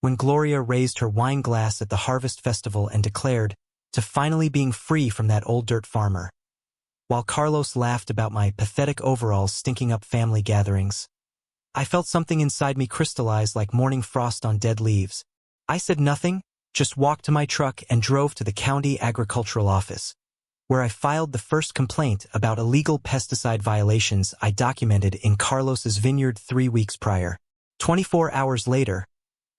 when Gloria raised her wine glass at the harvest festival and declared, to finally being free from that old dirt farmer. While Carlos laughed about my pathetic overalls stinking up family gatherings, I felt something inside me crystallize like morning frost on dead leaves. I said nothing, just walked to my truck and drove to the county agricultural office, where I filed the first complaint about illegal pesticide violations I documented in Carlos's vineyard 3 weeks prior. 24 hours later,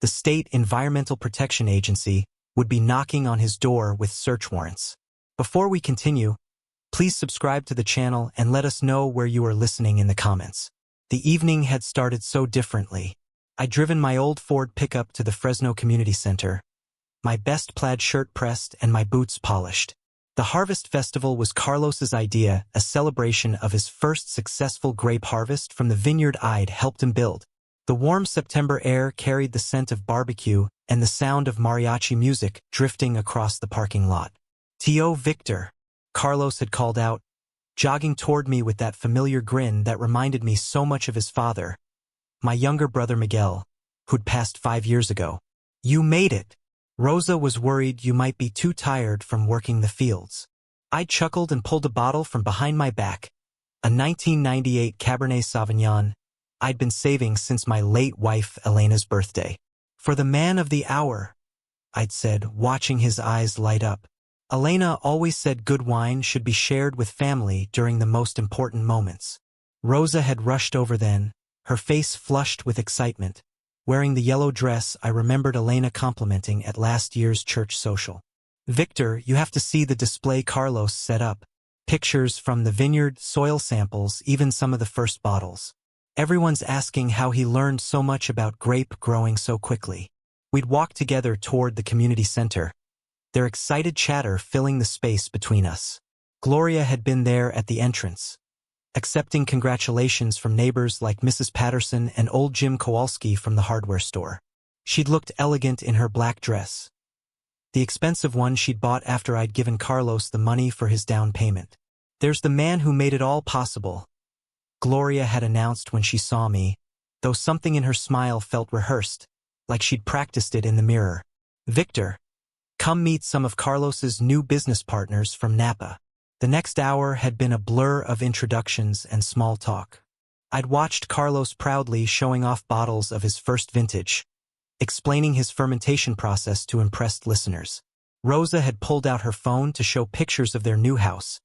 the State Environmental Protection Agency would be knocking on his door with search warrants. Before we continue, please subscribe to the channel and let us know where you are listening in the comments. The evening had started so differently. I'd driven my old Ford pickup to the Fresno Community Center, my best plaid shirt pressed and my boots polished. The Harvest Festival was Carlos's idea, a celebration of his first successful grape harvest from the vineyard I'd helped him build. The warm September air carried the scent of barbecue and the sound of mariachi music drifting across the parking lot. "Tio Victor," Carlos had called out, jogging toward me with that familiar grin that reminded me so much of his father, my younger brother Miguel, who'd passed 5 years ago. "You made it." Rosa was worried you might be too tired from working the fields. I chuckled and pulled a bottle from behind my back, a 1998 Cabernet Sauvignon I'd been saving since my late wife Elena's birthday. "For the man of the hour," I'd said, watching his eyes light up. Elena always said good wine should be shared with family during the most important moments. Rosa had rushed over then, her face flushed with excitement. Wearing the yellow dress I remembered Elena complimenting at last year's church social. "Victor, you have to see the display Carlos set up. Pictures from the vineyard, soil samples, even some of the first bottles. Everyone's asking how he learned so much about grape growing so quickly." We'd walk together toward the community center, their excited chatter filling the space between us. Gloria had been there at the entrance, accepting congratulations from neighbors like Mrs. Patterson and old Jim Kowalski from the hardware store. She'd looked elegant in her black dress, the expensive one she'd bought after I'd given Carlos the money for his down payment. "There's the man who made it all possible," Gloria had announced when she saw me, though something in her smile felt rehearsed, like she'd practiced it in the mirror. "Victor, come meet some of Carlos's new business partners from Napa." The next hour had been a blur of introductions and small talk. I'd watched Carlos proudly showing off bottles of his first vintage, explaining his fermentation process to impressed listeners. Rosa had pulled out her phone to show pictures of their new house,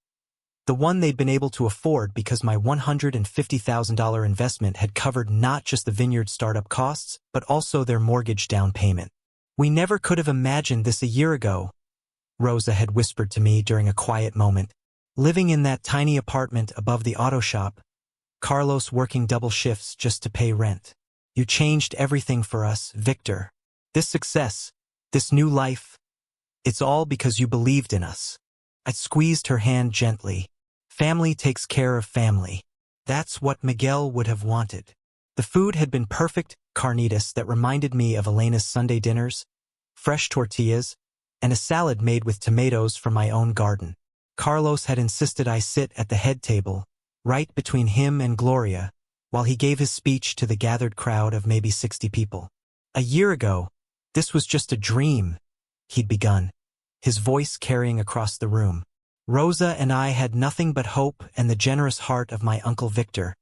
the one they'd been able to afford because my $150,000 investment had covered not just the vineyard startup costs, but also their mortgage down payment. "We never could have imagined this a year ago," Rosa had whispered to me during a quiet moment. "Living in that tiny apartment above the auto shop, Carlos working double shifts just to pay rent. You changed everything for us, Victor. This success, this new life, it's all because you believed in us." I squeezed her hand gently. Family takes care of family. That's what Miguel would have wanted. The food had been perfect carnitas that reminded me of Elena's Sunday dinners, fresh tortillas, and a salad made with tomatoes from my own garden. Carlos had insisted I sit at the head table, right between him and Gloria, while he gave his speech to the gathered crowd of maybe 60 people. "A year ago, this was just a dream," he'd begun, his voice carrying across the room. Rosa and I had nothing but hope and the generous heart of my Uncle Victor,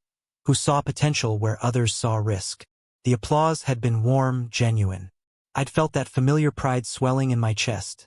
who saw potential where others saw risk. The applause had been warm, genuine. I'd felt that familiar pride swelling in my chest.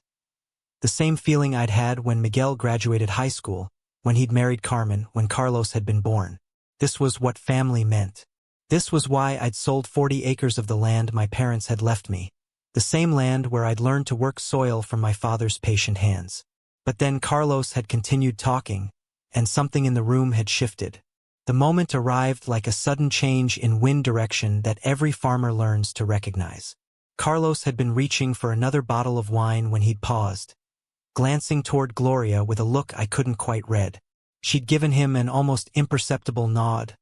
The same feeling I'd had when Miguel graduated high school, when he'd married Carmen, when Carlos had been born. This was what family meant. This was why I'd sold 40 acres of the land my parents had left me, the same land where I'd learned to work soil from my father's patient hands. But then Carlos had continued talking, and something in the room had shifted. The moment arrived like a sudden change in wind direction that every farmer learns to recognize. Carlos had been reaching for another bottle of wine when he'd paused, glancing toward Gloria with a look I couldn't quite read. She'd given him an almost imperceptible nod,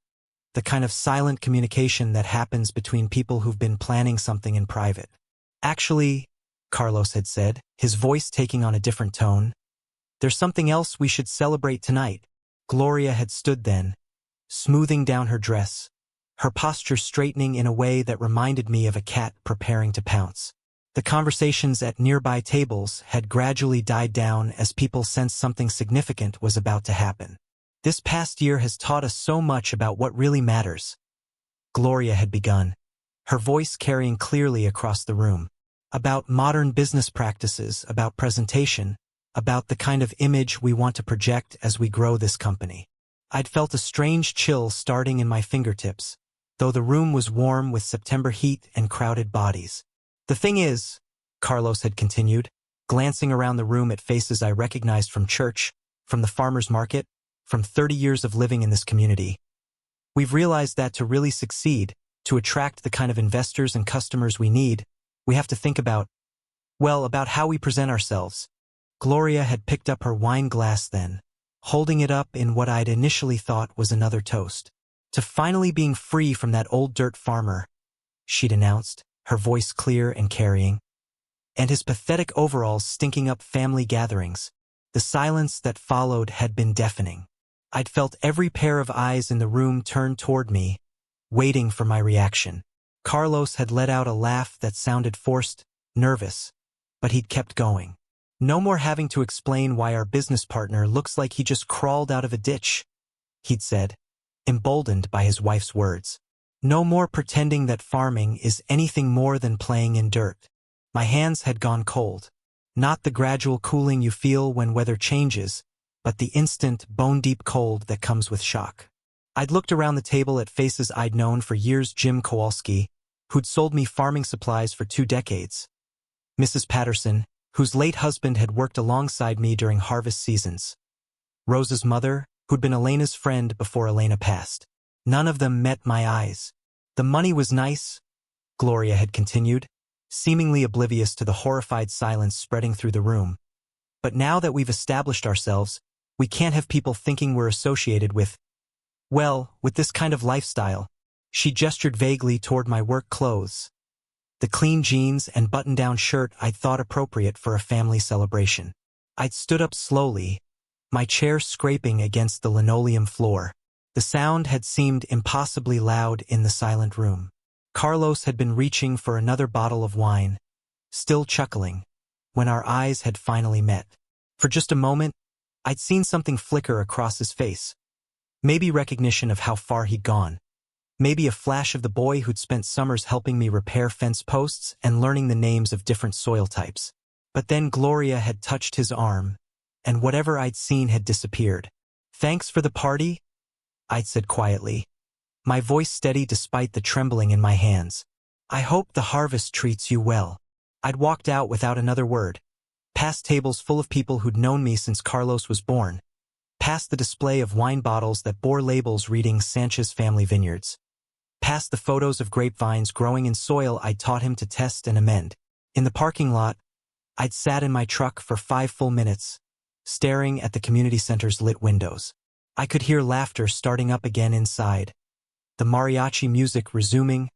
the kind of silent communication that happens between people who've been planning something in private. "Actually," Carlos had said, his voice taking on a different tone, "there's something else we should celebrate tonight." Gloria had stood then, smoothing down her dress, her posture straightening in a way that reminded me of a cat preparing to pounce. The conversations at nearby tables had gradually died down as people sensed something significant was about to happen. This past year has taught us so much about what really matters. Gloria had begun, her voice carrying clearly across the room. About modern business practices, about presentation, about the kind of image we want to project as we grow this company. I'd felt a strange chill starting in my fingertips, though the room was warm with September heat and crowded bodies. The thing is, Carlos had continued, glancing around the room at faces I recognized from church, from the farmer's market, from 30 years of living in this community. We've realized that to really succeed, to attract the kind of investors and customers we need, we have to think about how we present ourselves. Gloria had picked up her wine glass then, holding it up in what I'd initially thought was another toast. To finally being free from that old dirt farmer, she'd announced, her voice clear and carrying, and his pathetic overalls stinking up family gatherings. The silence that followed had been deafening. I'd felt every pair of eyes in the room turn toward me, waiting for my reaction. Carlos had let out a laugh that sounded forced, nervous, but he'd kept going. No more having to explain why our business partner looks like he just crawled out of a ditch, he'd said, emboldened by his wife's words. No more pretending that farming is anything more than playing in dirt. My hands had gone cold. Not the gradual cooling you feel when weather changes, but the instant, bone-deep cold that comes with shock. I'd looked around the table at faces I'd known for years. Jim Kowalski, who'd sold me farming supplies for 2 decades. Mrs. Patterson, whose late husband had worked alongside me during harvest seasons. Rose's mother, who'd been Elena's friend before Elena passed. None of them met my eyes. The money was nice, Gloria had continued, seemingly oblivious to the horrified silence spreading through the room. But now that we've established ourselves, we can't have people thinking we're associated with this kind of lifestyle. She gestured vaguely toward my work clothes. The clean jeans and button-down shirt I'd thought appropriate for a family celebration. I'd stood up slowly, my chair scraping against the linoleum floor. The sound had seemed impossibly loud in the silent room. Carlos had been reaching for another bottle of wine, still chuckling, when our eyes had finally met. For just a moment, I'd seen something flicker across his face. Maybe recognition of how far he'd gone. Maybe a flash of the boy who'd spent summers helping me repair fence posts and learning the names of different soil types. But then Gloria had touched his arm, and whatever I'd seen had disappeared. "Thanks for the party," I'd said quietly, my voice steady despite the trembling in my hands. "I hope the harvest treats you well." I'd walked out without another word, past tables full of people who'd known me since Carlos was born, past the display of wine bottles that bore labels reading Sanchez Family Vineyards, past the photos of grapevines growing in soil I'd taught him to test and amend. In the parking lot, I'd sat in my truck for 5 full minutes, staring at the community center's lit windows. I could hear laughter starting up again inside, the mariachi music resuming,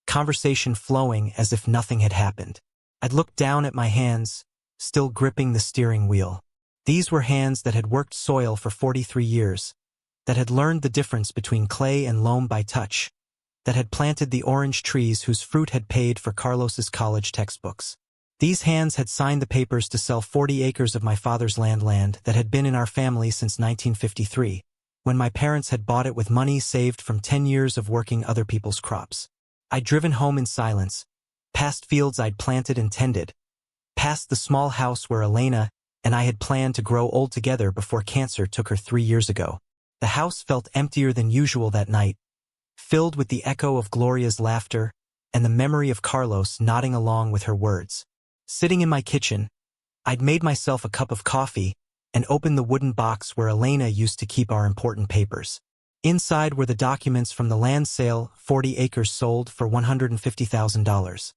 conversation flowing as if nothing had happened. I'd looked down at my hands, still gripping the steering wheel. These were hands that had worked soil for 43 years, that had learned the difference between clay and loam by touch, that had planted the orange trees whose fruit had paid for Carlos's college textbooks. These hands had signed the papers to sell 40 acres of my father's land that had been in our family since 1953, when my parents had bought it with money saved from 10 years of working other people's crops. I'd driven home in silence, past fields I'd planted and tended, past the small house where Elena and I had planned to grow old together before cancer took her 3 years ago. The house felt emptier than usual that night, filled with the echo of Gloria's laughter and the memory of Carlos nodding along with her words. Sitting in my kitchen, I'd made myself a cup of coffee and opened the wooden box where Elena used to keep our important papers. Inside were the documents from the land sale, 40 acres sold for $150,000,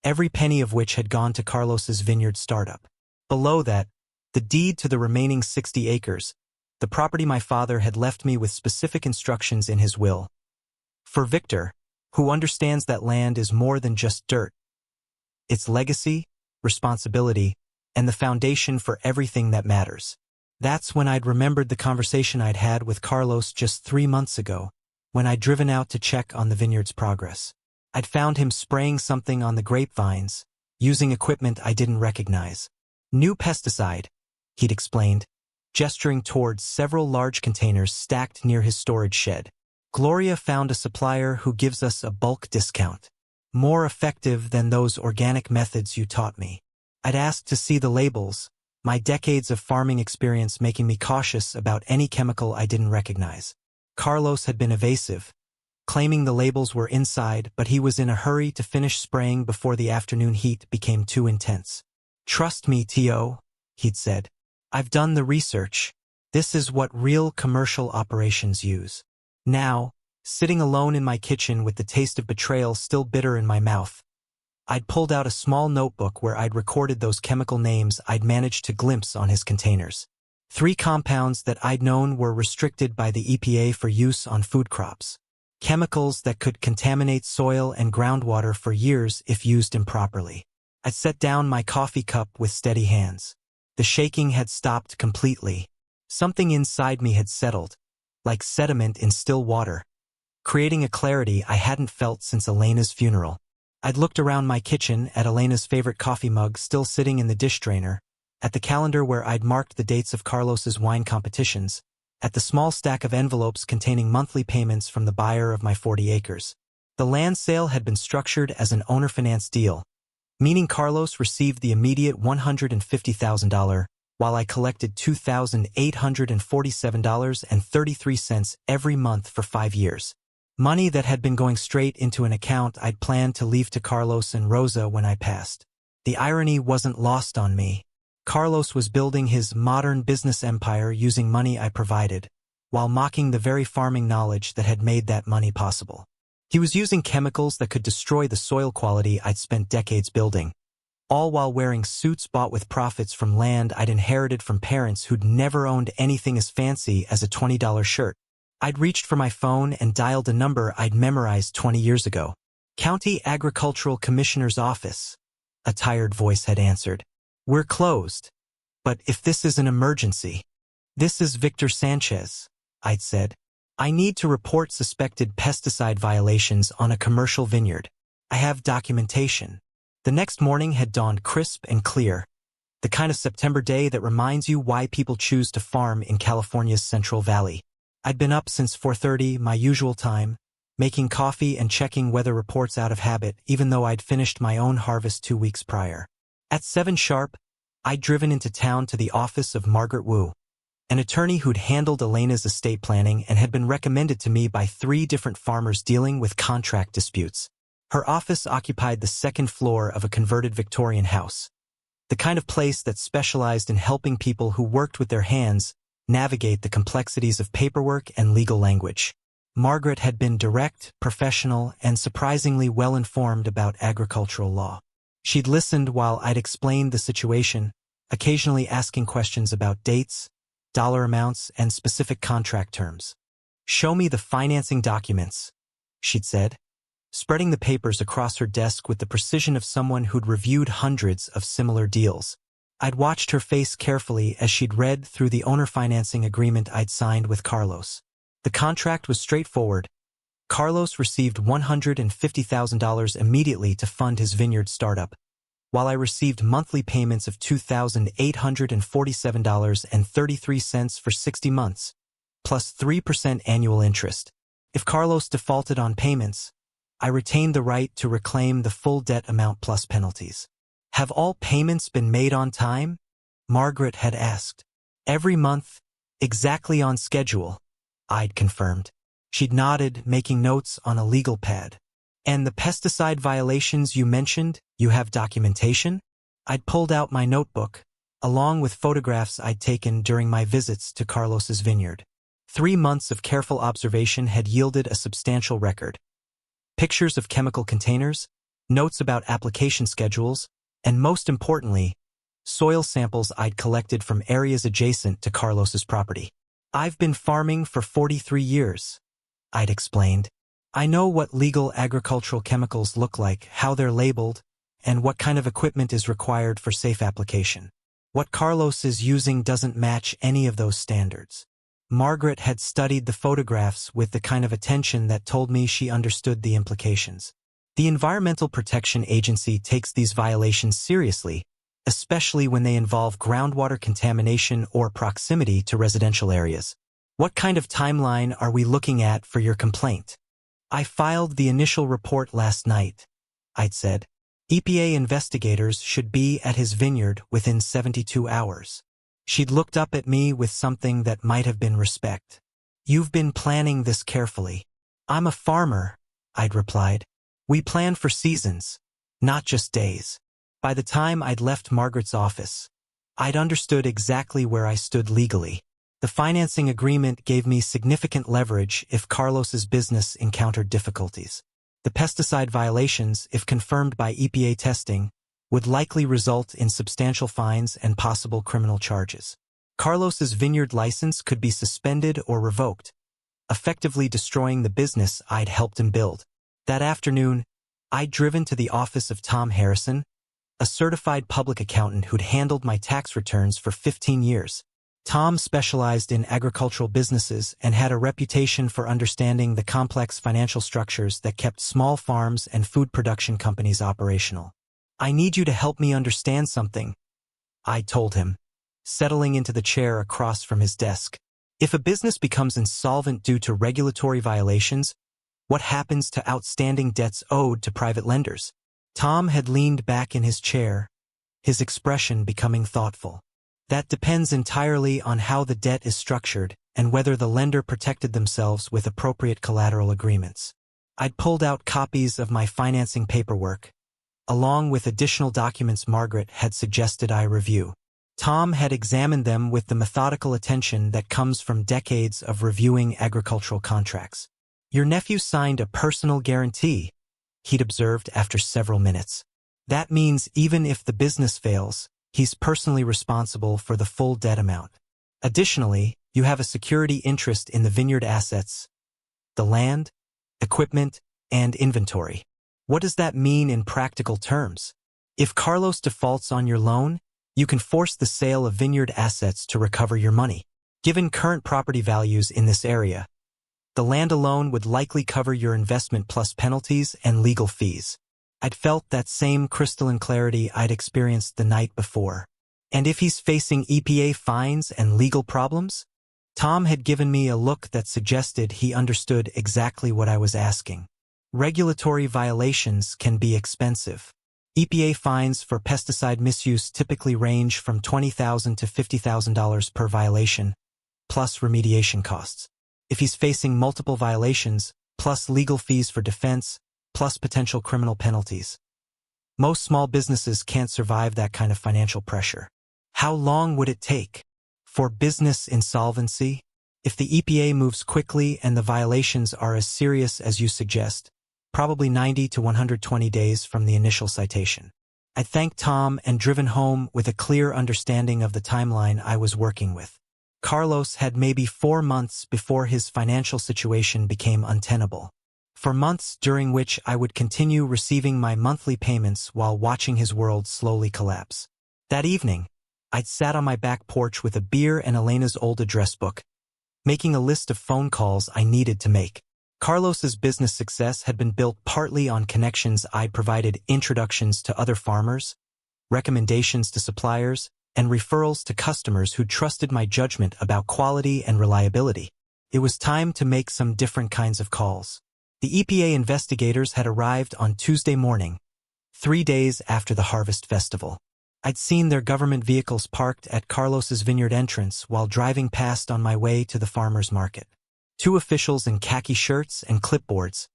every penny of which had gone to Carlos's vineyard startup. Below that, the deed to the remaining 60 acres, the property my father had left me with specific instructions in his will. For Victor, who understands that land is more than just dirt. It's legacy, responsibility, and the foundation for everything that matters. That's when I'd remembered the conversation I'd had with Carlos just 3 months ago. when I'd driven out to check on the vineyard's progress. I'd found him spraying something on the grapevines, using equipment I didn't recognize. New pesticide, he'd explained, gesturing towards several large containers stacked near his storage shed. Gloria found a supplier who gives us a bulk discount. More effective than those organic methods you taught me. I'd asked to see the labels, my decades of farming experience making me cautious about any chemical I didn't recognize. Carlos had been evasive, claiming the labels were inside, but he was in a hurry to finish spraying before the afternoon heat became too intense. "Trust me, Tio," he'd said. "I've done the research. This is what real commercial operations use." Now, sitting alone in my kitchen with the taste of betrayal still bitter in my mouth, I'd pulled out a small notebook where I'd recorded those chemical names I'd managed to glimpse on his containers. 3 compounds that I'd known were restricted by the EPA for use on food crops. Chemicals that could contaminate soil and groundwater for years if used improperly. I set down my coffee cup with steady hands. The shaking had stopped completely. Something inside me had settled, like sediment in still water, creating a clarity I hadn't felt since Elena's funeral. I'd looked around my kitchen at Elena's favorite coffee mug still sitting in the dish drainer, at the calendar where I'd marked the dates of Carlos's wine competitions, at the small stack of envelopes containing monthly payments from the buyer of my 40 acres. The land sale had been structured as an owner-finance deal, meaning Carlos received the immediate $150,000, while I collected $2,847.33 every month for 5 years. Money that had been going straight into an account I'd planned to leave to Carlos and Rosa when I passed. The irony wasn't lost on me. Carlos was building his modern business empire using money I provided, while mocking the very farming knowledge that had made that money possible. He was using chemicals that could destroy the soil quality I'd spent decades building, all while wearing suits bought with profits from land I'd inherited from parents who'd never owned anything as fancy as a $20 shirt. I'd reached for my phone and dialed a number I'd memorized 20 years ago. "County Agricultural Commissioner's Office," a tired voice had answered. "We're closed. But if this is an emergency." "This is Victor Sanchez," I'd said. "I need to report suspected pesticide violations on a commercial vineyard. I have documentation." The next morning had dawned crisp and clear, the kind of September day that reminds you why people choose to farm in California's Central Valley. I'd been up since 4:30, my usual time, making coffee and checking weather reports out of habit, even though I'd finished my own harvest 2 weeks prior. At 7 sharp, I'd driven into town to the office of Margaret Wu, an attorney who'd handled Elena's estate planning and had been recommended to me by 3 different farmers dealing with contract disputes. Her office occupied the 2nd floor of a converted Victorian house, the kind of place that specialized in helping people who worked with their hands navigate the complexities of paperwork and legal language. Margaret had been direct, professional, and surprisingly well-informed about agricultural law. She'd listened while I'd explained the situation, occasionally asking questions about dates, dollar amounts, and specific contract terms. "Show me the financing documents," she'd said, spreading the papers across her desk with the precision of someone who'd reviewed hundreds of similar deals. I'd watched her face carefully as she'd read through the owner financing agreement I'd signed with Carlos. The contract was straightforward. Carlos received $150,000 immediately to fund his vineyard startup, while I received monthly payments of $2,847.33 for 60 months, plus 3% annual interest. If Carlos defaulted on payments, I retained the right to reclaim the full debt amount plus penalties. "Have all payments been made on time?" Margaret had asked. "Every month, exactly on schedule," I'd confirmed. She'd nodded, making notes on a legal pad. "And the pesticide violations you mentioned, you have documentation?" I'd pulled out my notebook, along with photographs I'd taken during my visits to Carlos's vineyard. 3 months of careful observation had yielded a substantial record. Pictures of chemical containers, notes about application schedules, and most importantly, soil samples I'd collected from areas adjacent to Carlos's property. "I've been farming for 43 years, I'd explained. "I know what legal agricultural chemicals look like, how they're labeled, and what kind of equipment is required for safe application. What Carlos is using doesn't match any of those standards." Margaret had studied the photographs with the kind of attention that told me she understood the implications. The Environmental Protection Agency takes these violations seriously, especially when they involve groundwater contamination or proximity to residential areas. What kind of timeline are we looking at for your complaint? I filed the initial report last night, I'd said. EPA investigators should be at his vineyard within 72 hours. She'd looked up at me with something that might have been respect. You've been planning this carefully. I'm a farmer, I'd replied. We plan for seasons, not just days. By the time I'd left Margaret's office, I'd understood exactly where I stood legally. The financing agreement gave me significant leverage if Carlos's business encountered difficulties. The pesticide violations, if confirmed by EPA testing, would likely result in substantial fines and possible criminal charges. Carlos's vineyard license could be suspended or revoked, effectively destroying the business I'd helped him build. That afternoon, I'd driven to the office of Tom Harrison, a certified public accountant who'd handled my tax returns for 15 years. Tom specialized in agricultural businesses and had a reputation for understanding the complex financial structures that kept small farms and food production companies operational. I need you to help me understand something, I told him, settling into the chair across from his desk. If a business becomes insolvent due to regulatory violations, what happens to outstanding debts owed to private lenders? Tom had leaned back in his chair, his expression becoming thoughtful. That depends entirely on how the debt is structured and whether the lender protected themselves with appropriate collateral agreements. I'd pulled out copies of my financing paperwork, along with additional documents Margaret had suggested I review. Tom had examined them with the methodical attention that comes from decades of reviewing agricultural contracts. Your nephew signed a personal guarantee, he'd observed after several minutes. That means even if the business fails, he's personally responsible for the full debt amount. Additionally, you have a security interest in the vineyard assets, the land, equipment, and inventory. What does that mean in practical terms? If Carlos defaults on your loan, you can force the sale of vineyard assets to recover your money. Given current property values in this area, the land alone would likely cover your investment plus penalties and legal fees. I'd felt that same crystalline clarity I'd experienced the night before. And if he's facing EPA fines and legal problems? Tom had given me a look that suggested he understood exactly what I was asking. Regulatory violations can be expensive. EPA fines for pesticide misuse typically range from $20,000 to $50,000 per violation, plus remediation costs. If he's facing multiple violations, plus legal fees for defense, plus potential criminal penalties, most small businesses can't survive that kind of financial pressure. How long would it take? For business insolvency? If the EPA moves quickly and the violations are as serious as you suggest, probably 90 to 120 days from the initial citation. I thanked Tom and driven home with a clear understanding of the timeline I was working with. Carlos had maybe 4 months before his financial situation became untenable. For months during which I would continue receiving my monthly payments while watching his world slowly collapse. That evening, I'd sat on my back porch with a beer and Elena's old address book, making a list of phone calls I needed to make. Carlos's business success had been built partly on connections I'd provided, introductions to other farmers, recommendations to suppliers, and referrals to customers who trusted my judgment about quality and reliability. It was time to make some different kinds of calls. The EPA investigators had arrived on Tuesday morning, 3 days after the Harvest Festival. I'd seen their government vehicles parked at Carlos's vineyard entrance while driving past on my way to the farmer's market. 2 officials in khaki shirts and clipboards,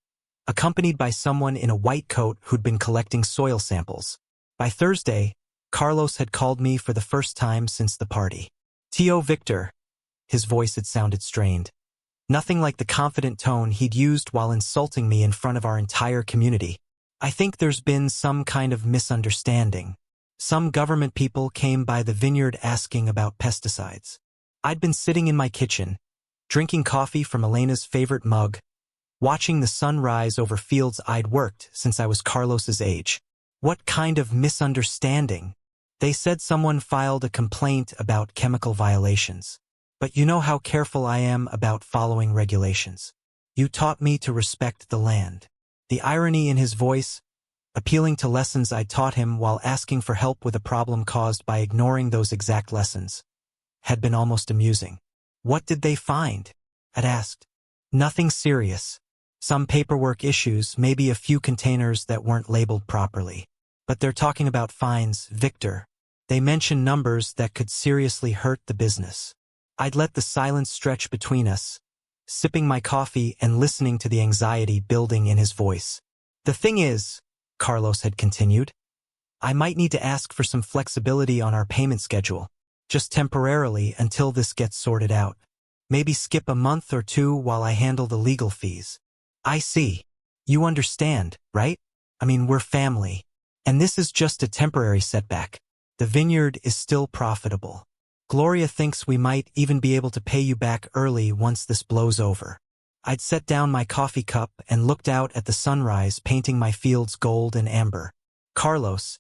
accompanied by someone in a white coat who'd been collecting soil samples. By Thursday, Carlos had called me for the first time since the party. T.O. Victor. His voice had sounded strained. Nothing like the confident tone he'd used while insulting me in front of our entire community. I think there's been some kind of misunderstanding. Some government people came by the vineyard asking about pesticides. I'd been sitting in my kitchen, drinking coffee from Elena's favorite mug, watching the sun rise over fields I'd worked since I was Carlos's age. What kind of misunderstanding? They said someone filed a complaint about chemical violations. But you know how careful I am about following regulations. You taught me to respect the land. The irony in his voice, appealing to lessons I taught him while asking for help with a problem caused by ignoring those exact lessons, had been almost amusing. What did they find? I'd asked. Nothing serious. Some paperwork issues, maybe a few containers that weren't labeled properly. But they're talking about fines, Victor. They mention numbers that could seriously hurt the business. I'd let the silence stretch between us, sipping my coffee and listening to the anxiety building in his voice. The thing is, Carlos had continued, I might need to ask for some flexibility on our payment schedule, just temporarily until this gets sorted out. Maybe skip a month or two while I handle the legal fees. I see. You understand, right? I mean, we're family. And this is just a temporary setback. The vineyard is still profitable. Gloria thinks we might even be able to pay you back early once this blows over. I'd set down my coffee cup and looked out at the sunrise painting my fields gold and amber. Carlos,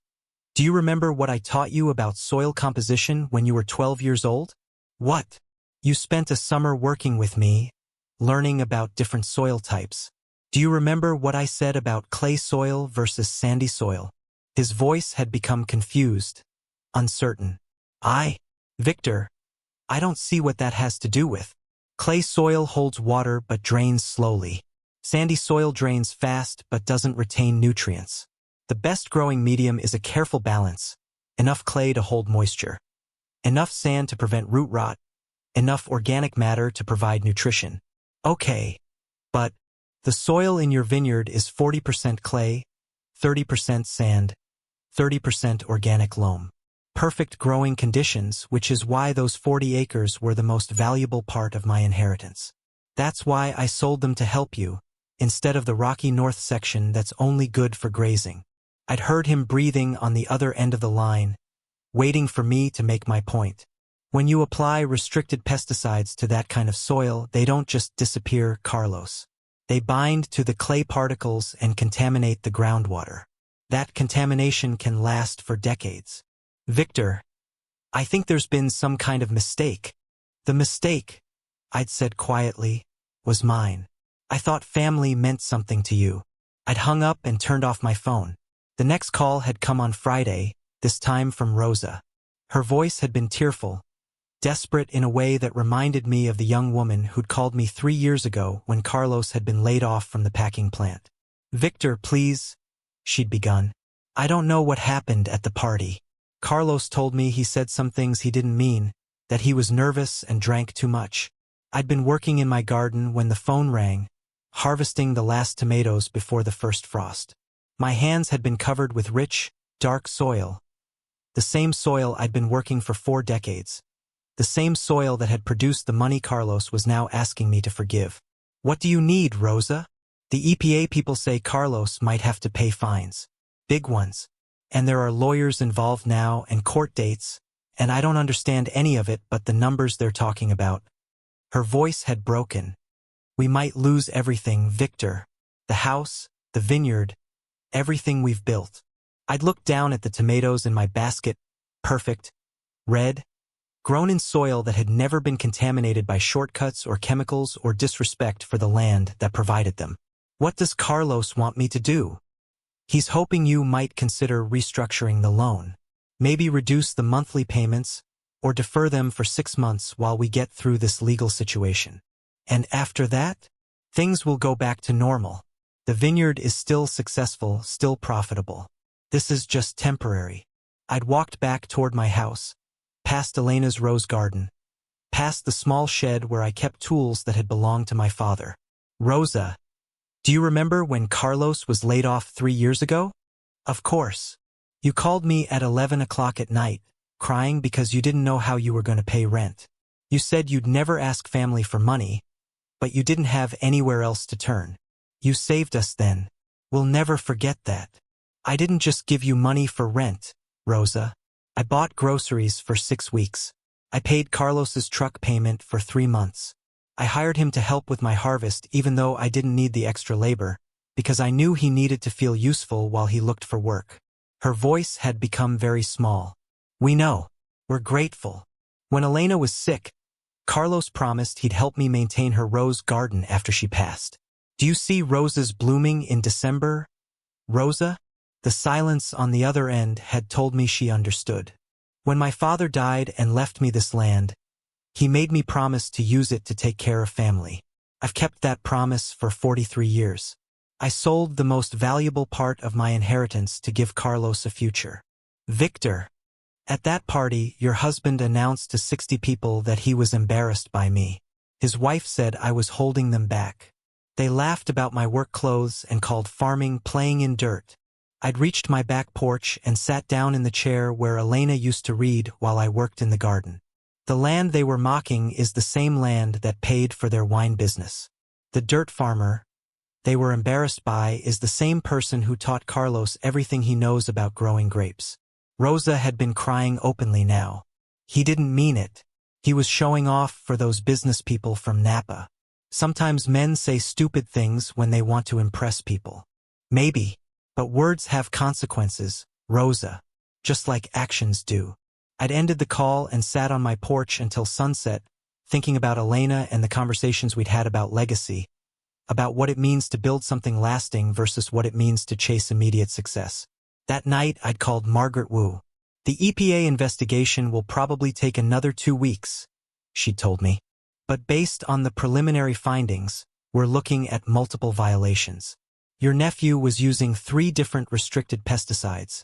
do you remember what I taught you about soil composition when you were 12 years old? What? You spent a summer working with me, learning about different soil types. Do you remember what I said about clay soil versus sandy soil? His voice had become confused, uncertain. Victor, I don't see what that has to do with. Clay soil holds water but drains slowly. Sandy soil drains fast but doesn't retain nutrients. The best growing medium is a careful balance. Enough clay to hold moisture. Enough sand to prevent root rot. Enough organic matter to provide nutrition. Okay, but the soil in your vineyard is 40% clay, 30% sand, 30% organic loam. Perfect growing conditions, which is why those 40 acres were the most valuable part of my inheritance. That's why I sold them to help you, instead of the rocky north section that's only good for grazing. I'd heard him breathing on the other end of the line, waiting for me to make my point. When you apply restricted pesticides to that kind of soil, they don't just disappear, Carlos. They bind to the clay particles and contaminate the groundwater. That contamination can last for decades. Victor, I think there's been some kind of mistake. The mistake, I'd said quietly, was mine. I thought family meant something to you. I'd hung up and turned off my phone. The next call had come on Friday, this time from Rosa. Her voice had been tearful, desperate in a way that reminded me of the young woman who'd called me 3 years ago when Carlos had been laid off from the packing plant. Victor, please, she'd begun. I don't know what happened at the party. Carlos told me he said some things he didn't mean, that he was nervous and drank too much. I'd been working in my garden when the phone rang, harvesting the last tomatoes before the first frost. My hands had been covered with rich, dark soil, the same soil I'd been working for 4 decades. The same soil that had produced the money Carlos was now asking me to forgive. What do you need, Rosa? The EPA people say Carlos might have to pay fines. Big ones. And there are lawyers involved now and court dates, and I don't understand any of it but the numbers they're talking about. Her voice had broken. We might lose everything, Victor. The house, the vineyard, everything we've built. I'd looked down at the tomatoes in my basket, perfect, red, grown in soil that had never been contaminated by shortcuts or chemicals or disrespect for the land that provided them. What does Carlos want me to do? He's hoping you might consider restructuring the loan. Maybe reduce the monthly payments or defer them for 6 months while we get through this legal situation. And after that, things will go back to normal. The vineyard is still successful, still profitable. This is just temporary. I'd walked back toward my house, past Elena's rose garden, past the small shed where I kept tools that had belonged to my father. Rosa, do you remember when Carlos was laid off 3 years ago? Of course. You called me at 11 o'clock at night, crying because you didn't know how you were going to pay rent. You said you'd never ask family for money, but you didn't have anywhere else to turn. You saved us then. We'll never forget that. I didn't just give you money for rent, Rosa. I bought groceries for 6 weeks. I paid Carlos's truck payment for 3 months. I hired him to help with my harvest even though I didn't need the extra labor, because I knew he needed to feel useful while he looked for work. Her voice had become very small. We know. We're grateful. When Elena was sick, Carlos promised he'd help me maintain her rose garden after she passed. Do you see roses blooming in December, Rosa? The silence on the other end had told me she understood. When my father died and left me this land, he made me promise to use it to take care of family. I've kept that promise for 43 years. I sold the most valuable part of my inheritance to give Carlos a future. Victor, at that party, your husband announced to 60 people that he was embarrassed by me. His wife said I was holding them back. They laughed about my work clothes and called farming playing in dirt. I'd reached my back porch and sat down in the chair where Elena used to read while I worked in the garden. The land they were mocking is the same land that paid for their wine business. The dirt farmer they were embarrassed by is the same person who taught Carlos everything he knows about growing grapes. Rosa had been crying openly now. He didn't mean it. He was showing off for those business people from Napa. Sometimes men say stupid things when they want to impress people. Maybe, but words have consequences, Rosa, just like actions do. I'd ended the call and sat on my porch until sunset, thinking about Elena and the conversations we'd had about legacy, about what it means to build something lasting versus what it means to chase immediate success. That night, I'd called Margaret Wu. The EPA investigation will probably take another 2 weeks, she'd told me. But based on the preliminary findings, we're looking at multiple violations. Your nephew was using 3 different restricted pesticides,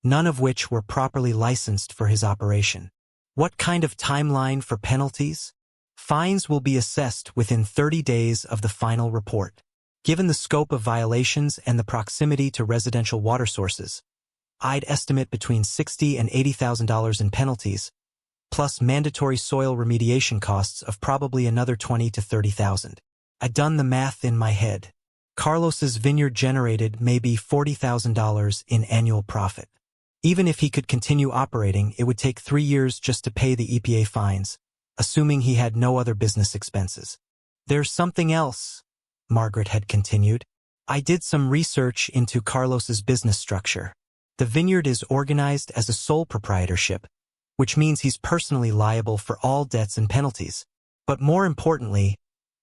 none of which were properly licensed for his operation. What kind of timeline for penalties? Fines will be assessed within 30 days of the final report. Given the scope of violations and the proximity to residential water sources, I'd estimate between $60,000 and $80,000 in penalties, plus mandatory soil remediation costs of probably another $20,000 to $30,000. I'd done the math in my head. Carlos's vineyard generated maybe $40,000 in annual profit. Even if he could continue operating, it would take 3 years just to pay the EPA fines, assuming he had no other business expenses. There's something else, Margaret had continued. I did some research into Carlos's business structure. The vineyard is organized as a sole proprietorship, which means he's personally liable for all debts and penalties. But more importantly,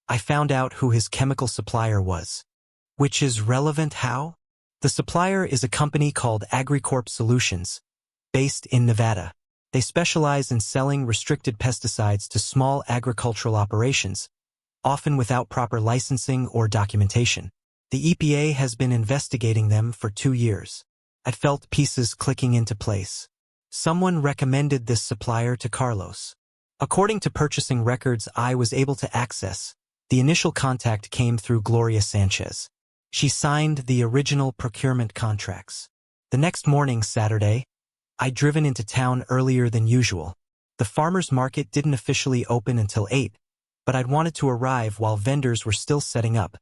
I found out who his chemical supplier was. Which is relevant how? The supplier is a company called AgriCorp Solutions, based in Nevada. They specialize in selling restricted pesticides to small agricultural operations, often without proper licensing or documentation. The EPA has been investigating them for 2 years. I felt pieces clicking into place. Someone recommended this supplier to Carlos. According to purchasing records I was able to access, the initial contact came through Gloria Sanchez. She signed the original procurement contracts. The next morning, Saturday, I'd driven into town earlier than usual. The farmers' market didn't officially open until 8, but I'd wanted to arrive while vendors were still setting up,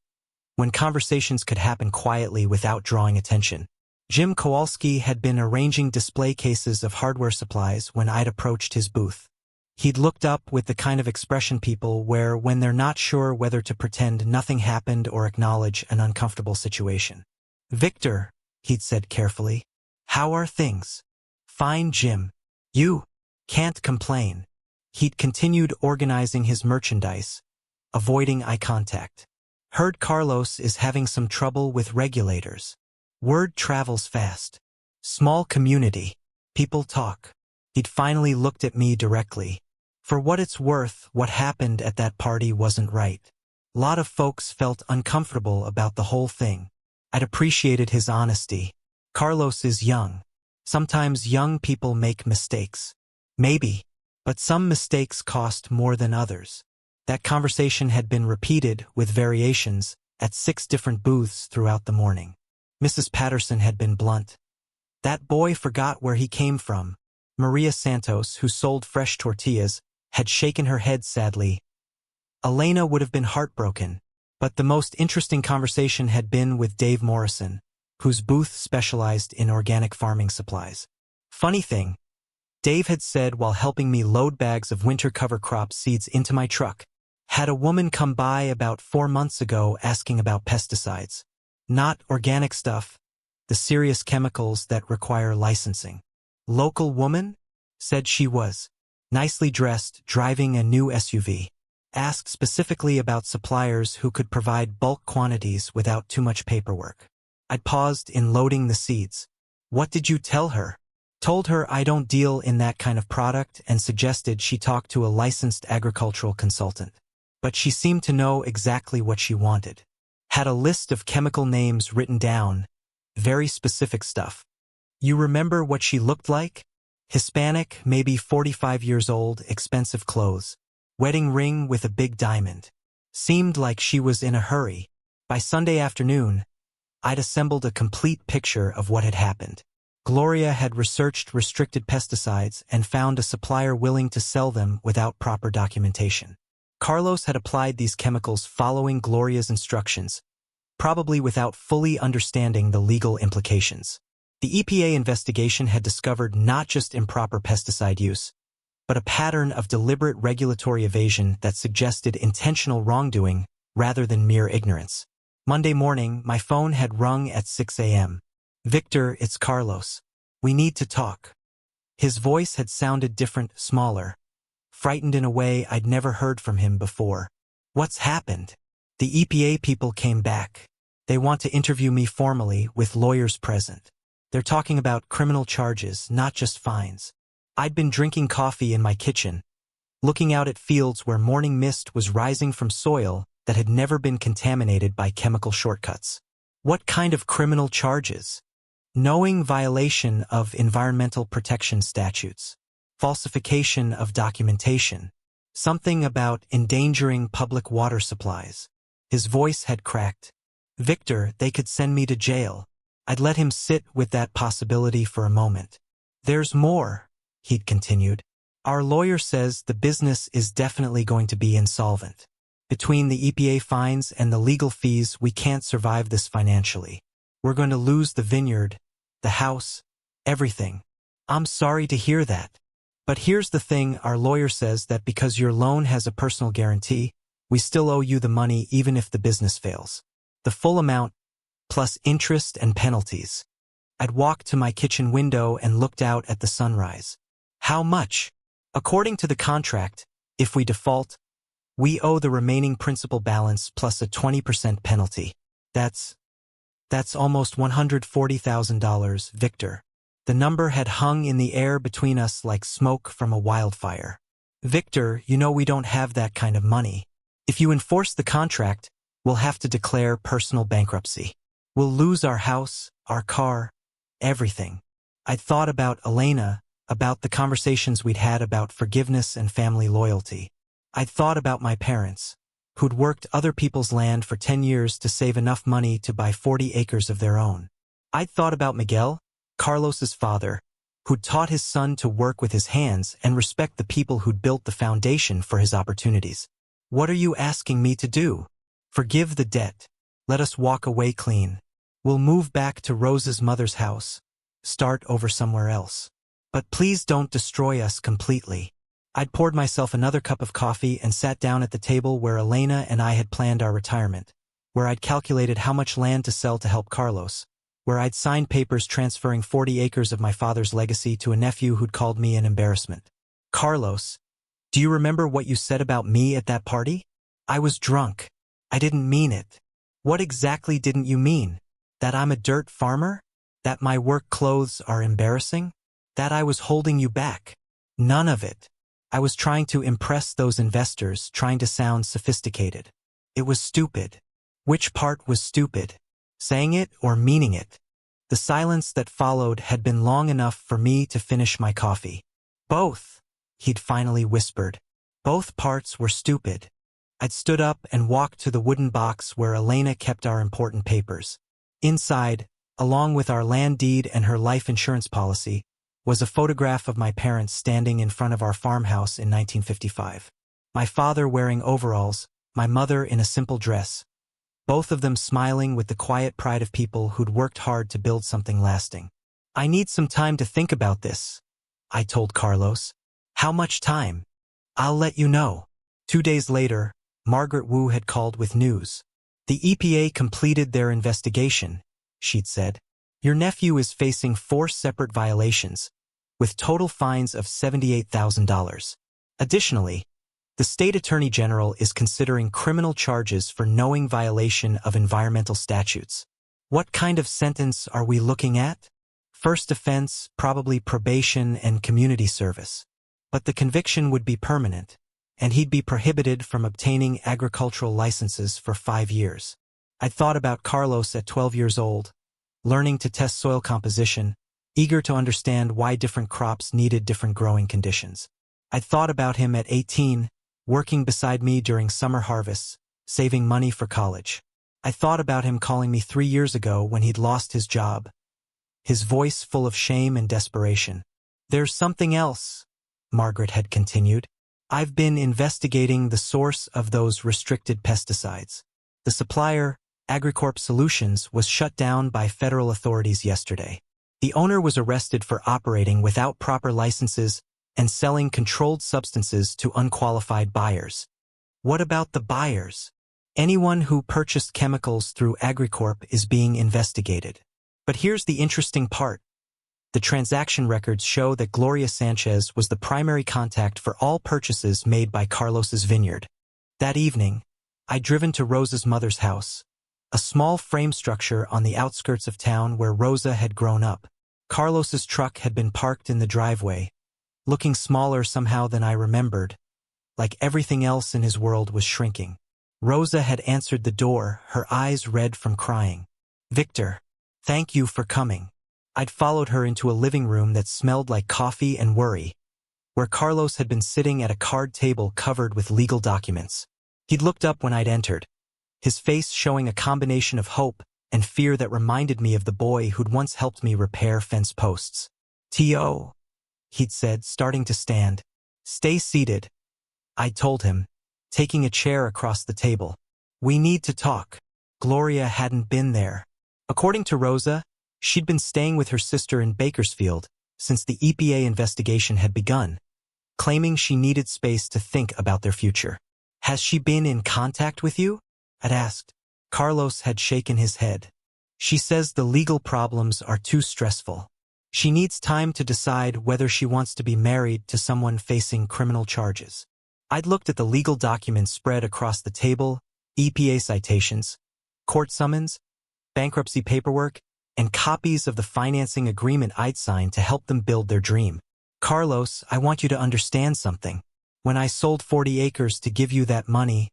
when conversations could happen quietly without drawing attention. Jim Kowalski had been arranging display cases of hardware supplies when I'd approached his booth. He'd looked up with the kind of expression people wear when they're not sure whether to pretend nothing happened or acknowledge an uncomfortable situation. "Victor," he'd said carefully, "how are things?" "Fine, Jim. You can't complain." He'd continued organizing his merchandise, avoiding eye contact. "Heard Carlos is having some trouble with regulators. Word travels fast. Small community. People talk." He'd finally looked at me directly. For what it's worth, what happened at that party wasn't right. Lot of folks felt uncomfortable about the whole thing. I'd appreciated his honesty. Carlos is young. Sometimes young people make mistakes. Maybe, but some mistakes cost more than others. That conversation had been repeated, with variations, at 6 different booths throughout the morning. Mrs. Patterson had been blunt. That boy forgot where he came from. Maria Santos, who sold fresh tortillas, had shaken her head sadly. Elena would have been heartbroken, but the most interesting conversation had been with Dave Morrison, whose booth specialized in organic farming supplies. Funny thing, Dave had said while helping me load bags of winter cover crop seeds into my truck, had a woman come by about 4 months ago asking about pesticides. Not organic stuff, the serious chemicals that require licensing. Local woman? Said she was nicely dressed, driving a new SUV. Asked specifically about suppliers who could provide bulk quantities without too much paperwork. I'd paused in loading the seeds. What did you tell her? Told her I don't deal in that kind of product and suggested she talk to a licensed agricultural consultant. But she seemed to know exactly what she wanted. Had a list of chemical names written down, very specific stuff. You remember what she looked like? Hispanic, maybe 45 years old, expensive clothes. Wedding ring with a big diamond. Seemed like she was in a hurry. By Sunday afternoon, I'd assembled a complete picture of what had happened. Gloria had researched restricted pesticides and found a supplier willing to sell them without proper documentation. Carlos had applied these chemicals following Gloria's instructions, probably without fully understanding the legal implications. The EPA investigation had discovered not just improper pesticide use, but a pattern of deliberate regulatory evasion that suggested intentional wrongdoing rather than mere ignorance. Monday morning, my phone had rung at 6 a.m. Victor, it's Carlos. We need to talk. His voice had sounded different, smaller, frightened in a way I'd never heard from him before. What's happened? The EPA people came back. They want to interview me formally with lawyers present. They're talking about criminal charges, not just fines. I'd been drinking coffee in my kitchen, looking out at fields where morning mist was rising from soil that had never been contaminated by chemical shortcuts. What kind of criminal charges? Knowing violation of environmental protection statutes, falsification of documentation, something about endangering public water supplies. His voice had cracked. Victor, they could send me to jail. I'd let him sit with that possibility for a moment. There's more, he'd continued. Our lawyer says the business is definitely going to be insolvent. Between the EPA fines and the legal fees, we can't survive this financially. We're going to lose the vineyard, the house, everything. I'm sorry to hear that. But here's the thing, our lawyer says that because your loan has a personal guarantee, we still owe you the money even if the business fails. The full amount, plus interest and penalties. I'd walked to my kitchen window and looked out at the sunrise. How much? According to the contract, if we default, we owe the remaining principal balance plus a 20% penalty. That's almost $140,000, Victor. The number had hung in the air between us like smoke from a wildfire. Victor, you know we don't have that kind of money. If you enforce the contract, we'll have to declare personal bankruptcy. We'll lose our house, our car, everything. I'd thought about Elena, about the conversations we'd had about forgiveness and family loyalty. I'd thought about my parents, who'd worked other people's land for 10 years to save enough money to buy 40 acres of their own. I'd thought about Miguel, Carlos's father, who'd taught his son to work with his hands and respect the people who'd built the foundation for his opportunities. What are you asking me to do? Forgive the debt. Let us walk away clean. We'll move back to Rose's mother's house. Start over somewhere else. But please don't destroy us completely. I'd poured myself another cup of coffee and sat down at the table where Elena and I had planned our retirement, where I'd calculated how much land to sell to help Carlos, where I'd signed papers transferring 40 acres of my father's legacy to a nephew who'd called me an embarrassment. Carlos, do you remember what you said about me at that party? I was drunk. I didn't mean it. What exactly didn't you mean? That I'm a dirt farmer? That my work clothes are embarrassing? That I was holding you back? None of it. I was trying to impress those investors, trying to sound sophisticated. It was stupid. Which part was stupid? Saying it or meaning it? The silence that followed had been long enough for me to finish my coffee. Both, he'd finally whispered. Both parts were stupid. I'd stood up and walked to the wooden box where Elena kept our important papers. Inside, along with our land deed and her life insurance policy, was a photograph of my parents standing in front of our farmhouse in 1955. My father wearing overalls, my mother in a simple dress, both of them smiling with the quiet pride of people who'd worked hard to build something lasting. I need some time to think about this, I told Carlos. How much time? I'll let you know. 2 days later, Margaret Wu had called with news. The EPA completed their investigation, she'd said. Your nephew is facing 4 separate violations, with total fines of $78,000. Additionally, the state attorney general is considering criminal charges for knowing violation of environmental statutes. What kind of sentence are we looking at? First offense, probably probation and community service. But the conviction would be permanent, and he'd be prohibited from obtaining agricultural licenses for 5 years. I'd thought about Carlos at 12 years old, learning to test soil composition, eager to understand why different crops needed different growing conditions. I'd thought about him at 18, working beside me during summer harvests, saving money for college. I thought about him calling me 3 years ago when he'd lost his job, his voice full of shame and desperation. There's something else, Margaret had continued. I've been investigating the source of those restricted pesticides. The supplier, Agricorp Solutions, was shut down by federal authorities yesterday. The owner was arrested for operating without proper licenses and selling controlled substances to unqualified buyers. What about the buyers? Anyone who purchased chemicals through Agricorp is being investigated. But here's the interesting part. The transaction records show that Gloria Sanchez was the primary contact for all purchases made by Carlos's vineyard. That evening, I'd driven to Rosa's mother's house, a small frame structure on the outskirts of town where Rosa had grown up. Carlos's truck had been parked in the driveway, looking smaller somehow than I remembered, like everything else in his world was shrinking. Rosa had answered the door, her eyes red from crying. "Victor, thank you for coming." I'd followed her into a living room that smelled like coffee and worry, where Carlos had been sitting at a card table covered with legal documents. He'd looked up when I'd entered, his face showing a combination of hope and fear that reminded me of the boy who'd once helped me repair fence posts. "T.O.," he'd said, starting to stand. "Stay seated," I'd told him, taking a chair across the table. "We need to talk." Gloria hadn't been there. According to Rosa, she'd been staying with her sister in Bakersfield since the EPA investigation had begun, claiming she needed space to think about their future. "Has she been in contact with you?" I'd asked. Carlos had shaken his head. "She says the legal problems are too stressful. She needs time to decide whether she wants to be married to someone facing criminal charges." I'd looked at the legal documents spread across the table, EPA citations, court summons, bankruptcy paperwork, and copies of the financing agreement I'd signed to help them build their dream. "Carlos, I want you to understand something. When I sold 40 acres to give you that money,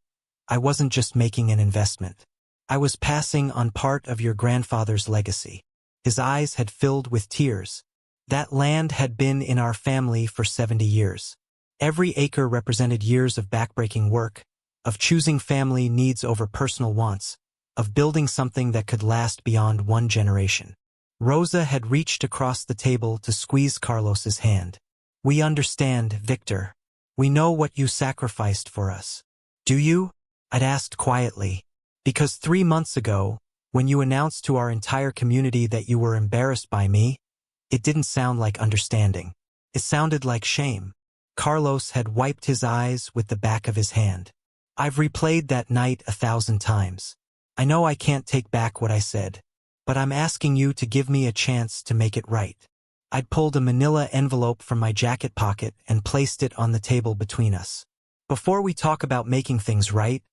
I wasn't just making an investment. I was passing on part of your grandfather's legacy." His eyes had filled with tears. "That land had been in our family for 70 years. Every acre represented years of backbreaking work, of choosing family needs over personal wants, of building something that could last beyond one generation." Rosa had reached across the table to squeeze Carlos's hand. "We understand, Victor. We know what you sacrificed for us." "Do you?" I'd asked quietly. "Because 3 months ago, when you announced to our entire community that you were embarrassed by me, it didn't sound like understanding. It sounded like shame." Carlos had wiped his eyes with the back of his hand. "I've replayed that night 1,000 times. I know I can't take back what I said, but I'm asking you to give me a chance to make it right." I'd pulled a manila envelope from my jacket pocket and placed it on the table between us. "Before we talk about making things right,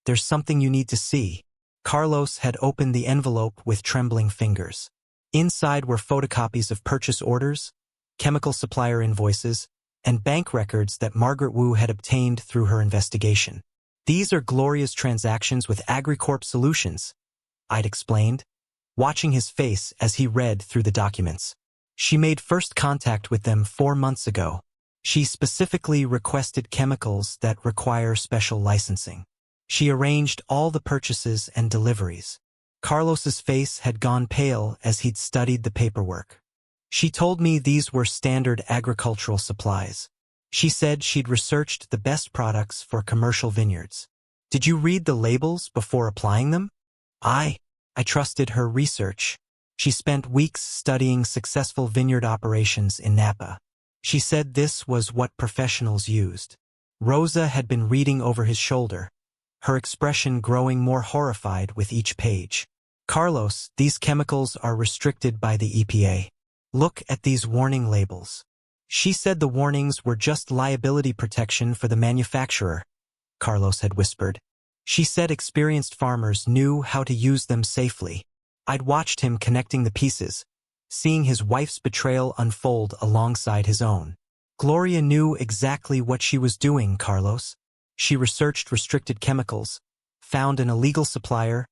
there's something you need to see." Carlos had opened the envelope with trembling fingers. Inside were photocopies of purchase orders, chemical supplier invoices, and bank records that Margaret Wu had obtained through her investigation. "These are Gloria's transactions with Agricorp Solutions," I'd explained, watching his face as he read through the documents. "She made first contact with them 4 months ago. She specifically requested chemicals that require special licensing. She arranged all the purchases and deliveries." Carlos's face had gone pale as he'd studied the paperwork. "She told me these were standard agricultural supplies. She said she'd researched the best products for commercial vineyards. Did you read the labels before applying them?" I trusted her research. She spent weeks studying successful vineyard operations in Napa. She said this was what professionals used. Rosa had been reading over his shoulder, her expression growing more horrified with each page. "Carlos, these chemicals are restricted by the EPA. Look at these warning labels." She said the warnings were just liability protection for the manufacturer, Carlos had whispered. She said experienced farmers knew how to use them safely. I'd watched him connecting the pieces, seeing his wife's betrayal unfold alongside his own. Gloria knew exactly what she was doing, Carlos. She researched restricted chemicals, found an illegal supplier,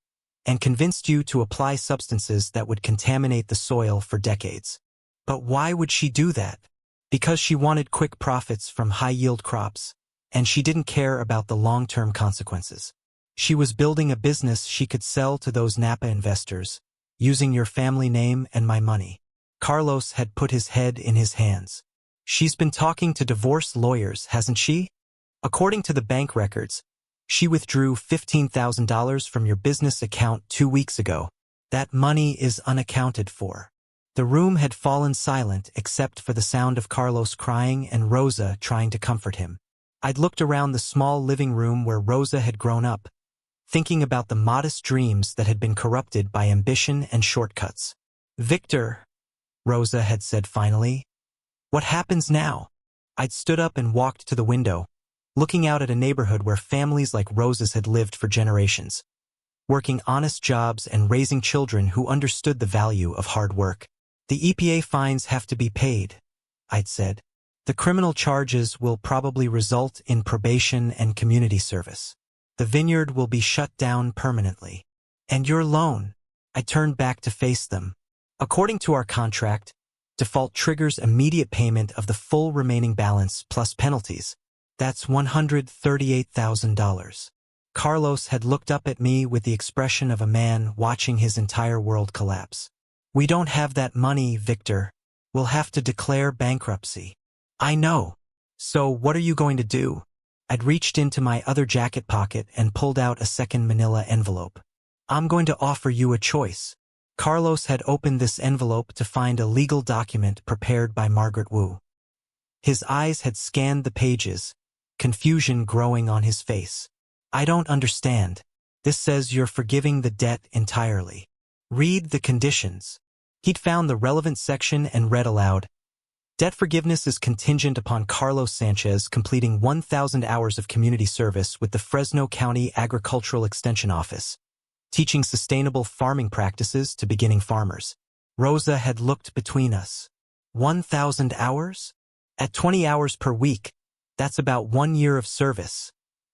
and convinced you to apply substances that would contaminate the soil for decades. But why would she do that? Because she wanted quick profits from high-yield crops, and she didn't care about the long-term consequences. She was building a business she could sell to those Napa investors, using your family name and my money. Carlos had put his head in his hands. She's been talking to divorce lawyers, hasn't she? According to the bank records, she withdrew $15,000 from your business account 2 weeks ago. That money is unaccounted for. The room had fallen silent except for the sound of Carlos crying and Rosa trying to comfort him. I'd looked around the small living room where Rosa had grown up, thinking about the modest dreams that had been corrupted by ambition and shortcuts. "Victor," Rosa had said finally, "what happens now?" I'd stood up and walked to the window, looking out at a neighborhood where families like Rosa's had lived for generations, working honest jobs and raising children who understood the value of hard work. "The EPA fines have to be paid," I'd said. "The criminal charges will probably result in probation and community service. The vineyard will be shut down permanently. And your loan." I turned back to face them. "According to our contract, default triggers immediate payment of the full remaining balance plus penalties. That's $138,000. Carlos had looked up at me with the expression of a man watching his entire world collapse. "We don't have that money, Victor. We'll have to declare bankruptcy." "I know. So what are you going to do?" I'd reached into my other jacket pocket and pulled out a second manila envelope. "I'm going to offer you a choice." Carlos had opened this envelope to find a legal document prepared by Margaret Wu. His eyes had scanned the pages, confusion growing on his face. "I don't understand. This says you're forgiving the debt entirely. Read the conditions." He'd found the relevant section and read aloud. "Debt forgiveness is contingent upon Carlos Sanchez completing 1,000 hours of community service with the Fresno County Agricultural Extension Office, teaching sustainable farming practices to beginning farmers." Rosa had looked between us. 1,000 hours? At 20 hours per week, that's about 1 year of service,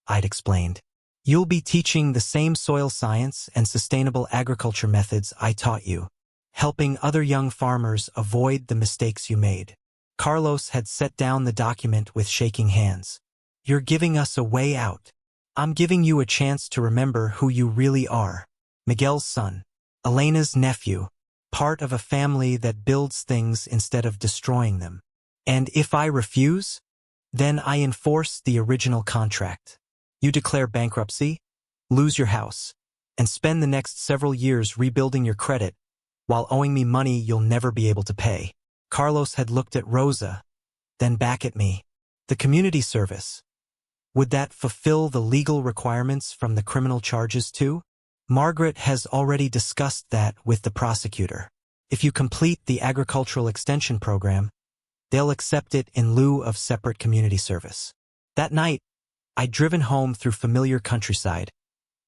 I'd explained. "You'll be teaching the same soil science and sustainable agriculture methods I taught you, helping other young farmers avoid the mistakes you made." Carlos had set down the document with shaking hands. "You're giving us a way out. I'm giving you a chance to remember who you really are. Miguel's son, Elena's nephew, part of a family that builds things instead of destroying them. And if I refuse, then I enforce the original contract. You declare bankruptcy, lose your house, and spend the next several years rebuilding your credit while owing me money you'll never be able to pay." Carlos had looked at Rosa, then back at me. "The community service. Would that fulfill the legal requirements from the criminal charges too?" "Margaret has already discussed that with the prosecutor. If you complete the agricultural extension program, they'll accept it in lieu of separate community service." That night, I'd driven home through familiar countryside,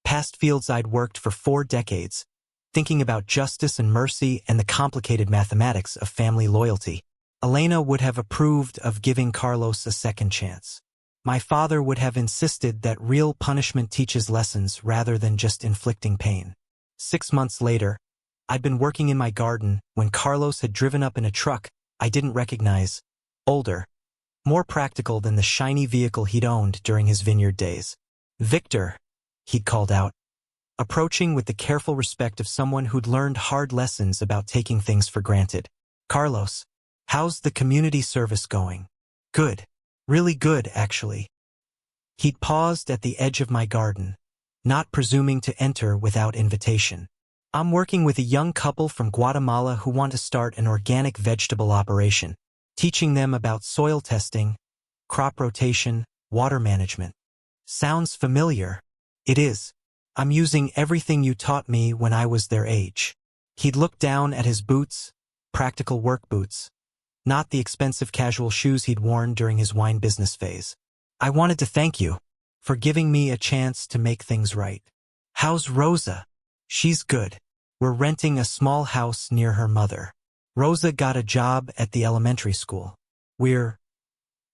past fields I'd worked for 4 decades, thinking about justice and mercy and the complicated mathematics of family loyalty. Elena would have approved of giving Carlos a second chance. My father would have insisted that real punishment teaches lessons rather than just inflicting pain. 6 months later, I'd been working in my garden when Carlos had driven up in a truck I didn't recognize, older, more practical than the shiny vehicle he'd owned during his vineyard days. "Victor," he'd called out, approaching with the careful respect of someone who'd learned hard lessons about taking things for granted. "Carlos, how's the community service going?" "Good. Really good, actually." He'd paused at the edge of my garden, not presuming to enter without invitation. "I'm working with a young couple from Guatemala who want to start an organic vegetable operation, teaching them about soil testing, crop rotation, water management." "Sounds familiar." "It is. I'm using everything you taught me when I was their age." He'd looked down at his boots, practical work boots, not the expensive casual shoes he'd worn during his wine business phase. "I wanted to thank you for giving me a chance to make things right. How's Rosa?" "She's good. We're renting a small house near her mother. Rosa got a job at the elementary school. We're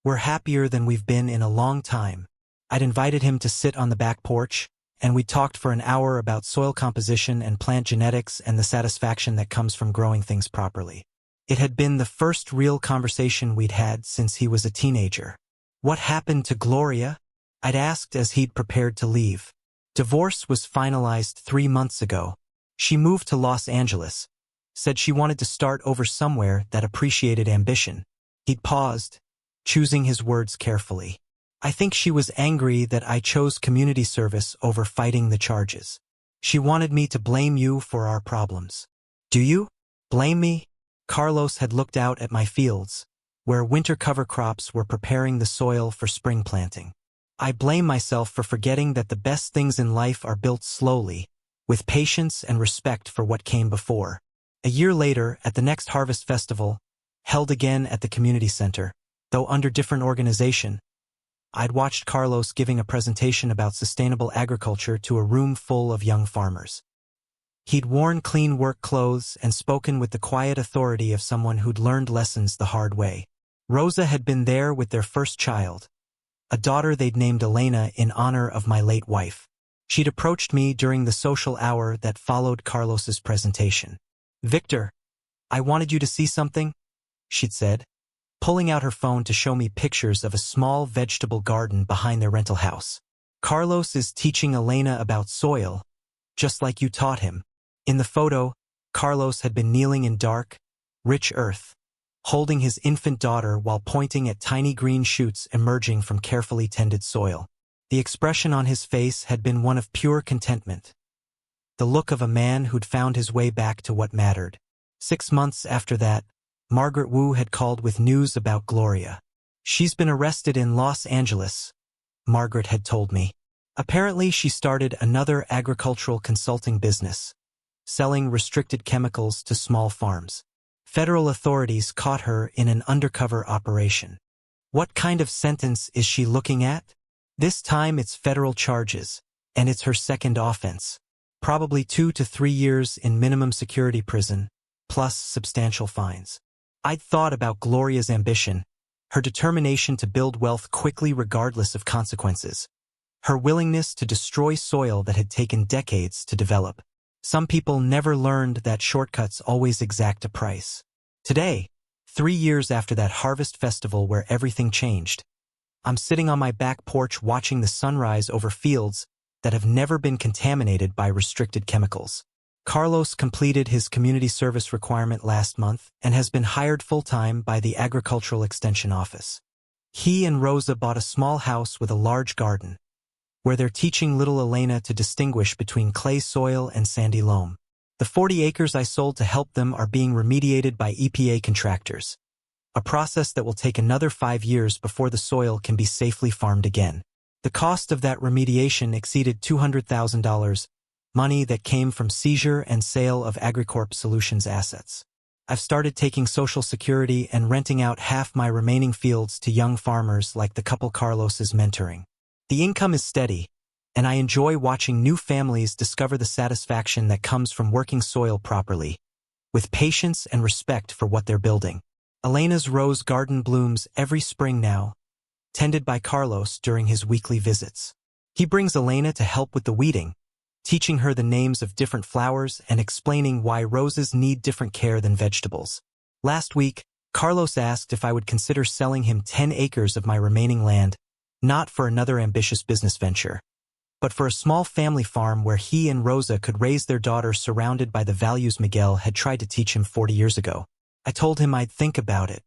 happier than we've been in a long time." I'd invited him to sit on the back porch, and we talked for an hour about soil composition and plant genetics and the satisfaction that comes from growing things properly. It had been the first real conversation we'd had since he was a teenager. "What happened to Gloria?" I'd asked as he'd prepared to leave. "Divorce was finalized 3 months ago. She moved to Los Angeles. Said she wanted to start over somewhere that appreciated ambition." He'd paused, choosing his words carefully. "I think she was angry that I chose community service over fighting the charges. She wanted me to blame you for our problems." "Do you? Blame me?" Carlos had looked out at my fields, where winter cover crops were preparing the soil for spring planting. "I blame myself for forgetting that the best things in life are built slowly, with patience and respect for what came before." A year later, at the next harvest festival, held again at the community center, though under different organization, I'd watched Carlos giving a presentation about sustainable agriculture to a room full of young farmers. He'd worn clean work clothes and spoken with the quiet authority of someone who'd learned lessons the hard way. Rosa had been there with their first child, a daughter they'd named Elena in honor of my late wife. She'd approached me during the social hour that followed Carlos's presentation. "Victor, I wanted you to see something," she'd said, pulling out her phone to show me pictures of a small vegetable garden behind their rental house. "Carlos is teaching Elena about soil, just like you taught him." In the photo, Carlos had been kneeling in dark, rich earth, holding his infant daughter while pointing at tiny green shoots emerging from carefully tended soil. The expression on his face had been one of pure contentment, the look of a man who'd found his way back to what mattered. 6 months after that, Margaret Wu had called with news about Gloria. "She's been arrested in Los Angeles," Margaret had told me. Apparently she started another agricultural consulting business, selling restricted chemicals to small farms. Federal authorities caught her in an undercover operation. What kind of sentence is she looking at? This time it's federal charges, and it's her second offense. Probably 2 to 3 years in minimum security prison, plus substantial fines. I'd thought about Gloria's ambition, her determination to build wealth quickly regardless of consequences, her willingness to destroy soil that had taken decades to develop. Some people never learned that shortcuts always exact a price. Today, 3 years after that harvest festival where everything changed, I'm sitting on my back porch watching the sunrise over fields that have never been contaminated by restricted chemicals. Carlos completed his community service requirement last month and has been hired full-time by the Agricultural Extension Office. He and Rosa bought a small house with a large garden, where they're teaching little Elena to distinguish between clay soil and sandy loam. The 40 acres I sold to help them are being remediated by EPA contractors, a process that will take another 5 years before the soil can be safely farmed again. The cost of that remediation exceeded $200,000, money that came from seizure and sale of AgriCorp Solutions assets. I've started taking Social Security and renting out half my remaining fields to young farmers like the couple Carlos is mentoring. The income is steady, and I enjoy watching new families discover the satisfaction that comes from working soil properly, with patience and respect for what they're building. Elena's rose garden blooms every spring now, tended by Carlos during his weekly visits. He brings Elena to help with the weeding, teaching her the names of different flowers and explaining why roses need different care than vegetables. Last week, Carlos asked if I would consider selling him 10 acres of my remaining land, not for another ambitious business venture, but for a small family farm where he and Rosa could raise their daughter surrounded by the values Miguel had tried to teach him 40 years ago. I told him I'd think about it,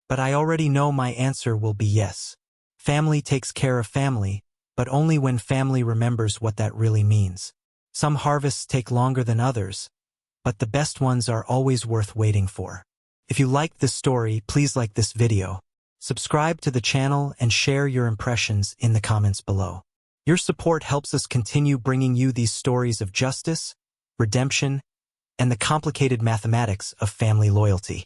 but I already know my answer will be yes. Family takes care of family, but only when family remembers what that really means. Some harvests take longer than others, but the best ones are always worth waiting for. If you liked this story, please like this video, subscribe to the channel, and share your impressions in the comments below. Your support helps us continue bringing you these stories of justice, redemption, and the complicated mathematics of family loyalty.